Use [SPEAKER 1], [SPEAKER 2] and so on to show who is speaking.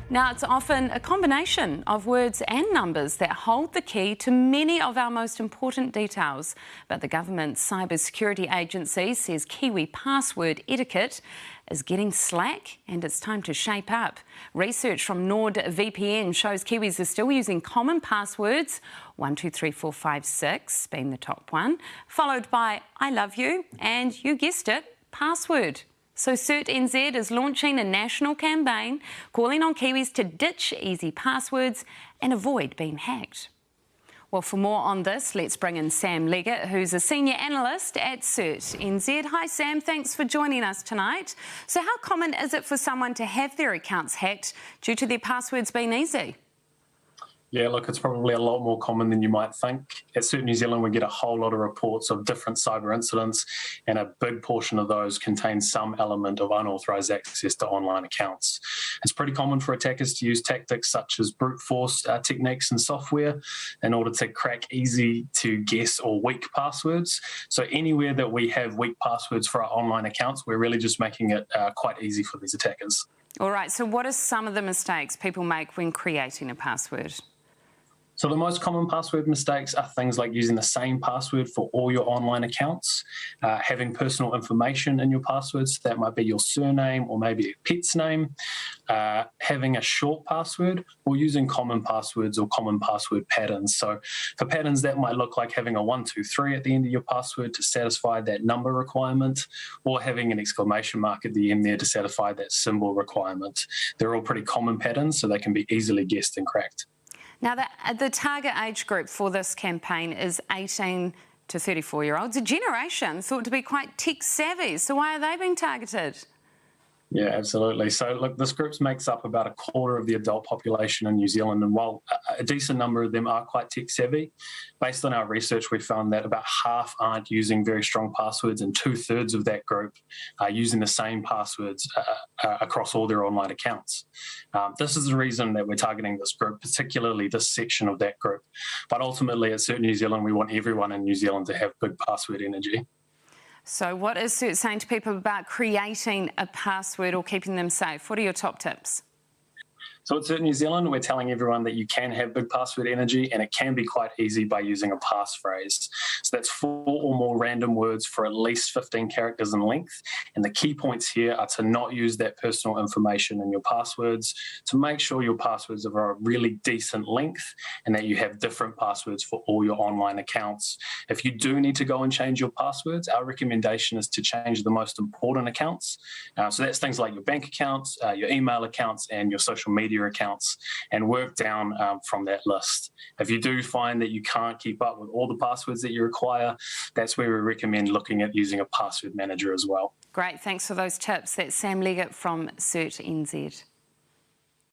[SPEAKER 1] Now, it's often a combination of words and numbers that hold the key to many of our most important details. But the government's cybersecurity agency says Kiwi password etiquette is getting slack and it's time to shape up. Research from Nord-VPN shows Kiwis are still using common passwords, 123456 being the top one, followed by I love you and, you guessed it, password. So CERT NZ is launching a national campaign calling on Kiwis to ditch easy passwords and avoid being hacked. Well, for more on this, let's bring in Sam Leggett, who's a senior analyst at CERT NZ. Hi, Sam. Thanks for joining us tonight. So how common is it for someone to have their accounts hacked due to their passwords being easy?
[SPEAKER 2] Yeah, look, it's probably a lot more common than you might think. At CERT New Zealand, we get a whole lot of reports of different cyber incidents, and a big portion of those contain some element of unauthorised access to online accounts. It's pretty common for attackers to use tactics such as brute force techniques and software in order to crack easy to guess or weak passwords. So anywhere that we have weak passwords for our online accounts, we're really just making it quite easy for these attackers.
[SPEAKER 1] All right, so what are some of the mistakes people make when creating a password?
[SPEAKER 2] So the most common password mistakes are things like using the same password for all your online accounts, having personal information in your passwords. That might be your surname or maybe a pet's name, having a short password, or using common passwords or common password patterns. So for patterns, that might look like having a 123 at the end of your password to satisfy that number requirement, or having an exclamation mark at the end there to satisfy that symbol requirement. They're all pretty common patterns, so they can be easily guessed and cracked.
[SPEAKER 1] Now, the target age group for this campaign is 18 to 34-year-olds, a generation thought to be quite tech-savvy. So why are they being targeted?
[SPEAKER 2] Yeah, absolutely. So, look, this group makes up about a quarter of the adult population in New Zealand, and while a decent number of them are quite tech-savvy, based on our research, we found that about half aren't using very strong passwords, and 2/3 of that group are using the same passwords across all their online accounts. This is the reason that we're targeting this group, particularly this section of that group. But ultimately, at CERT New Zealand, we want everyone in New Zealand to have big password energy.
[SPEAKER 1] So what is CERT saying to people about creating a password or keeping them safe? What are your top tips?
[SPEAKER 2] So at CERT New Zealand, we're telling everyone that you can have big password energy, and it can be quite easy by using a passphrase. So that's 4 or more random words for at least 15 characters in length. And the key points here are to not use that personal information in your passwords, to make sure your passwords are of a really decent length and that you have different passwords for all your online accounts. If you do need to go and change your passwords, our recommendation is to change the most important accounts. So that's things like your bank accounts, your email accounts, and your social media accounts, and work down from that list. If you do find that you can't keep up with all the passwords that you require, that's where we recommend looking at using a password manager as well.
[SPEAKER 1] Great, thanks for those tips. That's Sam Leggett from CERT NZ.